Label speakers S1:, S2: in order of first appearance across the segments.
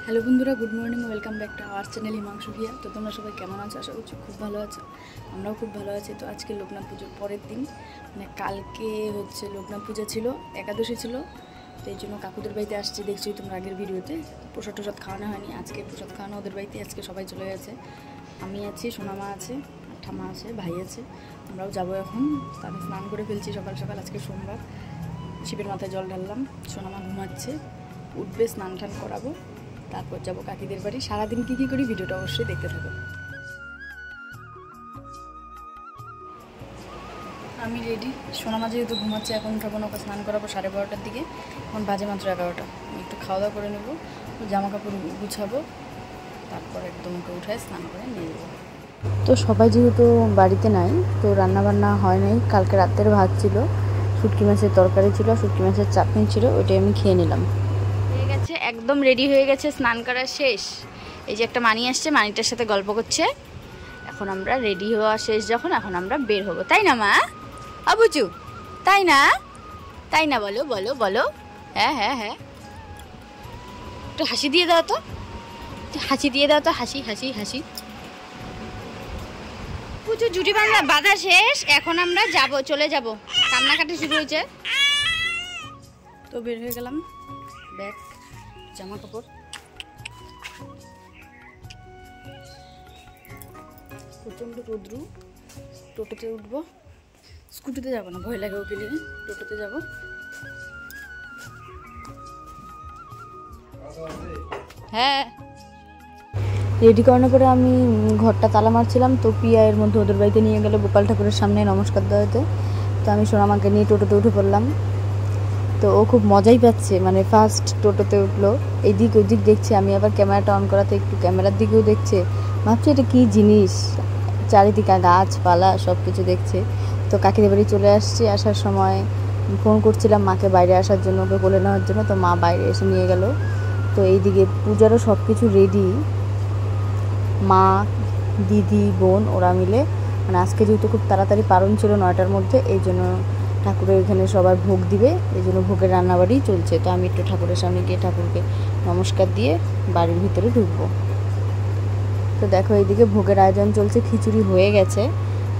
S1: Hello বন্ধুরা, good morning, welcome back to our channel Himanshu ভিয়া। তো তোমরা সবাই কেমন আছো? আশা করছি খুব ভালো আছো। আমরাও খুব ভালো আছি। তো আজকে লোকনাথ পুজোর পরের দিন, মানে কালকে হচ্ছে লোকনাথ পূজা ছিল, একাদশী ছিল। তো এই জন্য কাকুদের বাড়িতে আসছি, দেখছোই তোমরা আগের ভিডিওতে। প্রসাদ টসাদ খাওয়ানো হয়নি, আজকে প্রসাদ খাওয়ানো ওদের বাড়িতে। আজকে সবাই চলে গেছে, আমি আছি, সোনামা আছে, ঠাম্মা আছে, ভাই আছে। আমরাও যাবো এখন। তো আমি স্নান করে ফেলছি সকাল সকাল, আজকে সোমবার। শিবের মাথায় জল ঢাললাম, সোনামা ঘুমাচ্ছে, উঠবে, স্নান টান করাবো, তারপর যাবো কাকিদের বাড়ি। সারাদিন কী কী করি ভিডিওটা অবশ্যই দেখতে থাকো। আমি রেডি, সোনামা যেহেতু ঘুমাচ্ছে, এখন উঠাবো না, ওকে স্নান করাবো 12:30টার দিকে। এখন বাজে মাত্র 11টা। আমি একটু খাওয়া দাওয়া করে নেবো, জামা কাপড় গুছাবো, তারপর একদম ওকে উঠায় স্নান করে নিয়ে যাবো। তো সবাই যেহেতু বাড়িতে নাই, তো রান্নাবান্না হয় নাই। কালকে রাতের ভাত ছিল, শুটকি মাছের তরকারি ছিল, শুটকি মাছের চাটনি ছিল, ওইটাই আমি খেয়ে নিলাম। হয়ে গেছে, একদম রেডি হয়ে গেছে, স্নান করা শেষ। এই যে একটা মানি আসছে, মানিটার সাথে গল্প করছে। এখন আমরা রেডি হওয়া শেষ যখন, এখন আমরা বের হবো, তাই না মা? আবুচু, তাই না? তাই না? বলো বলো বলো। হ্যাঁ হ্যাঁ হ্যাঁ, একটু হাসি দিয়ে দাও তো, হাসি দিয়ে দাও তো, হাসি হাসি হাসি। পুজো জুটি বাঁধা শেষ, এখন আমরা যাব, চলে যাব। কান্নাকাটি শুরু হয়েছে, তো বের হয়ে গেলাম। ব্যাগ, জামা কাপড়, প্রচণ্ড রোদ্রু। টোটোতে উঠবো, স্কুটিতে যাবো না, ভয় লাগে ওকে নিয়ে। টোটোতে যাবো। হ্যাঁ, রেডি করানোর পরে আমি ঘরটা তালা মারছিলাম, তো পিয়া এর মধ্যে ওদের বাড়িতে নিয়ে গেল গোপাল ঠাকুরের সামনে নমস্কার দেওয়াতে। তো আমি সোনামাকে নিয়ে টোটোতে উঠে পড়লাম। তো ও খুব মজাই পাচ্ছে, মানে ফার্স্ট টোটোতে উঠলো, এইদিক ওইদিক দেখছে। আমি আবার ক্যামেরাটা অন করাতে একটু ক্যামেরার দিকেও দেখছে, ভাবছি এটা কী জিনিস, চারিদিকে গাছপালা সব কিছু দেখছে। তো কাকিদের বাড়ি চলে আসছি, আসার সময় ফোন করছিলাম মাকে বাইরে আসার জন্য, ওকে কোলে নেওয়ার জন্য। তো মা বাইরে এসে নিয়ে গেল। তো এইদিকে পূজারও সব কিছু রেডি, মা, দিদি, বোন ওরা মিলে, মানে আজকে যেহেতু খুব তাড়াতাড়ি পারণ ছিল 9টার মধ্যে, এই জন্য ঠাকুরের এখানে সবার ভোগ দিবে, এই জন্য ভোগের রান্নাবাড়ি চলছে। তো আমি একটু ঠাকুরের সামনে গিয়ে ঠাকুরকে নমস্কার দিয়ে বাড়ির ভিতরে ঢুকবো। তো দেখো এইদিকে ভোগের আয়োজন চলছে, খিচুড়ি হয়ে গেছে,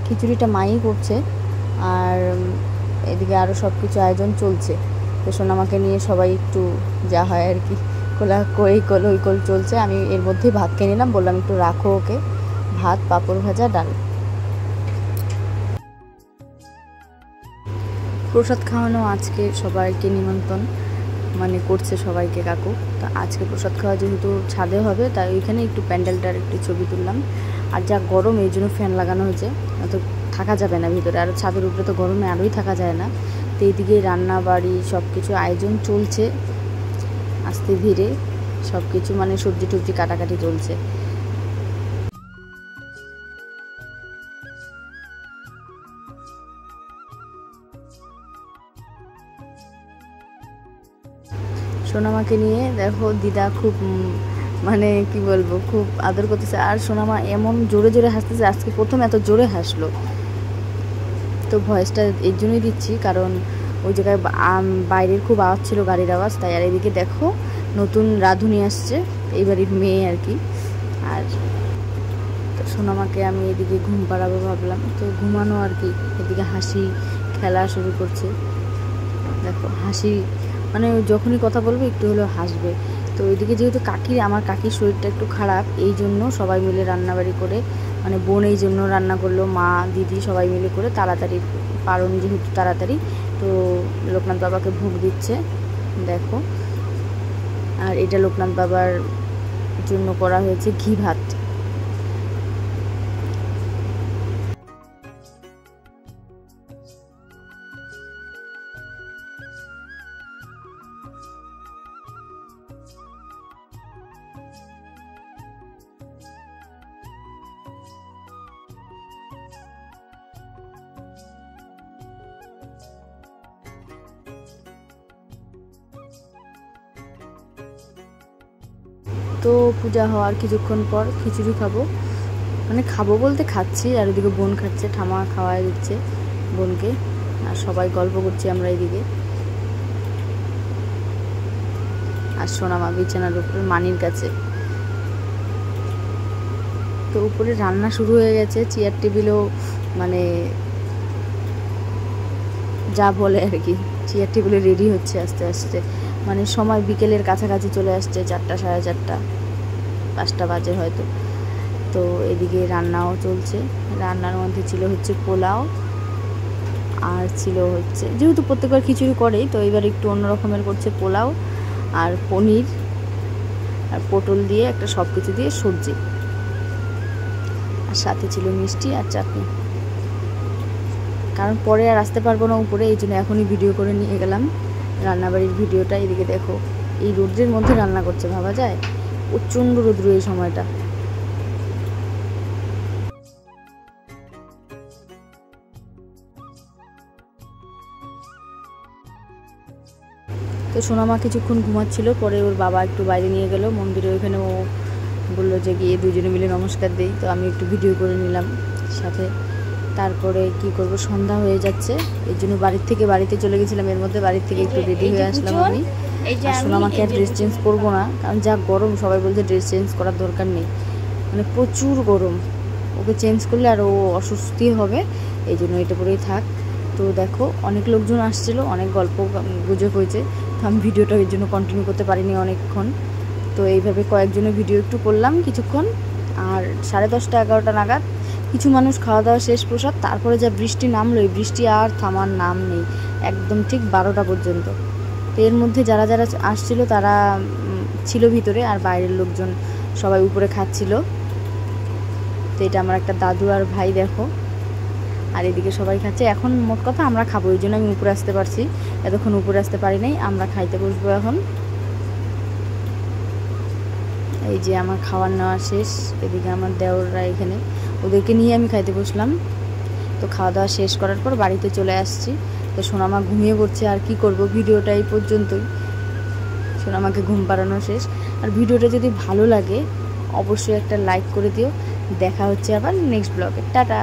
S1: খিচুড়িটা মাই করছে, আর এদিকে আরও সব কিছু আয়োজন চলছে। তো সোনামাকে নিয়ে সবাই একটু যা হয় আর কি, এই কোল চলছে। আমি এর মধ্যেই ভাত খেয়ে নিলাম, বললাম একটু রাখো ওকে, ভাত, পাঁপড় ভাজা, ডাল। প্রসাদ খাওয়ানো আজকে সবাইকে নিমন্ত্রণ, মানে করছে সবাইকে কাকু। তো আজকে প্রসাদ খাওয়া যেহেতু ছাদে হবে, তাই ওইখানে একটু প্যান্ডেলটার একটু ছবি তুললাম। আর যা গরম, এই জন্য ফ্যান লাগানো হয়েছে, তো থাকা যাবে না ভিতরে, আর ছাদের উপরে তো গরমে আরোই থাকা যায় না। তো এইদিকে রান্না বাড়ি সব কিছু আয়োজন চলছে, আস্তে ধীরে সব কিছু, মানে সবজি টবজি কাটাকাটি চলছে। সোনামাকে নিয়ে দেখো, দিদা খুব মানে কি বলবো, খুব আদর করতেছে। আর সোনামা এমন জোরে জোরে হাসতেছে, আজকে প্রথম এত জোরে হাসলো। তো ভয়েসটা এর জন্যই দিচ্ছি, কারণ ওই জায়গায় বাইরের খুব আওয়াজ ছিল, গাড়ির আওয়াজ, তাই। আর এদিকে দেখো নতুন রাঁধুনি আসছে, এই বাড়ির মেয়ে আর কি। আর তো সোনামাকে আমি এদিকে ঘুম পাড়াবো ভাবলাম, তো ঘুমানো আর কি। এদিকে হাসি খেলা শুরু করছে, দেখো হাসি, মানে যখনই কথা বলবে একটু হলেও হাসবে। তো ওইদিকে যেহেতু আমার কাকির শরীরটা একটু খারাপ, এই জন্য সবাই মিলে রান্নাবাড়ি করে, মানে বোন এই জন্য রান্না করলো, মা, দিদি সবাই মিলে করে তাড়াতাড়ি, পারণ যেহেতু তাড়াতাড়ি, তো লোকনাথ বাবাকে ভোগ দিচ্ছে দেখো। আর এটা লোকনাথ বাবার জন্য করা হয়েছে ঘি ভাত। তো পূজা হওয়ার কিছুক্ষণ পর খিচুড়ি খাবো, মানে খাবো বলতে খাচ্ছি, আর এদিকে বোন খাচ্ছে, ঠামা খাওয়াই দিচ্ছে বোনকে, আর সবাই গল্প করছি আমরা এদিকে। আর সোনামা বিছানার উপরে মানির কাছে। তো উপরে রান্না শুরু হয়ে গেছে, চেয়ার টেবিলও মানে যা বলে আর কি, চেয়ার টেবিলে রেডি হচ্ছে আস্তে আস্তে, মানে সময় বিকেলের কাছাকাছি চলে আসছে, 4টা সাড়ে 4টা 5টা বাজে হয়তো। তো এদিকে রান্নাও চলছে। রান্নার মধ্যে ছিল হচ্ছে পোলাও, আর ছিল হচ্ছে, যেহেতু প্রত্যেকবার খিচুড়ি করেই, তো এবার একটু অন্য রকমের করছে, পোলাও আর পনির আর পটল দিয়ে একটা সব কিছু দিয়ে সবজি, আর সাথে ছিল মিষ্টি আর চাটনি। কারণ পরে আর আসতে পারবো না উপরে, এই জন্য এখনই ভিডিও করে নিয়ে গেলাম রান্নাবাড়ির ভিডিওটা। এদিকে দেখো এই রোদ্রের মধ্যে রান্না করছে, ভাবা যায়? প্রচণ্ড রোদ্র এই সময়টা। তো সোনামা কিছুক্ষণ ঘুমাচ্ছিল, পরে ওর বাবা একটু বাইরে নিয়ে গেল মন্দিরে, ওইখানে ও বললো যে গিয়ে দুজনে মিলে নমস্কার দিই। তো আমি একটু ভিডিও করে নিলাম সাথে। তারপরে কি করব, সন্ধ্যা হয়ে যাচ্ছে, এই জন্য বাড়িতে চলে গেছিলাম। এর মধ্যে বাড়ির থেকে একটু রেডি হয়ে আসলাম আমি। আর সোনামাকে আর ড্রেস চেঞ্জ করবো না, কারণ যা গরম, সবাই বলছে ড্রেস চেঞ্জ করার দরকার নেই, মানে প্রচুর গরম, ওকে চেঞ্জ করলে আর ও অস্বস্তি হবে, এই জন্য এটা পরেই থাক। তো দেখো অনেক লোকজন আসছিল, অনেক গল্প গুজব হয়েছে, তো আমি ভিডিওটা ওই জন্য কন্টিনিউ করতে পারিনি অনেকক্ষণ। তো এইভাবে কয়েকজনের ভিডিও একটু করলাম কিছুক্ষণ। আর 10:30 11টা নাগাদ কিছু মানুষ খাওয়া দাওয়া শেষ, প্রসাদ, তারপরে যা বৃষ্টি নামলো, এই বৃষ্টি আর থামার নাম নেই, একদম ঠিক 12টা পর্যন্ত। তো এর মধ্যে যারা যারা আসছিল তারা ছিল ভিতরে, আর বাইরের লোকজন সবাই উপরে খাচ্ছিল। তো এটা আমার একটা দাদু আর ভাই দেখো, আর এদিকে সবাই খাচ্ছে। এখন মোট কথা আমরা খাবো, এই জন্য আমি উপরে আসতে পারছি, এতক্ষণ উপরে আসতে পারি নাই। আমরা খাইতে বসবো এখন। এই যে আমার খাওয়ার নেওয়া শেষ, এদিকে আমার দেওররা এখানে, ওদেরকে নিয়ে আমি খাইতে বসলাম। তো খাওয়া দাওয়া শেষ করার পর বাড়িতে চলে আসছি। তো সোনামা ঘুমিয়ে পড়ছে, আর কি করব, ভিডিওটা এই পর্যন্তই। সোনামাকে ঘুম পাড়ানো শেষ। আর ভিডিওটা যদি ভালো লাগে অবশ্যই একটা লাইক করে দিও। দেখা হচ্ছে আবার নেক্সট ব্লগে। টাটা।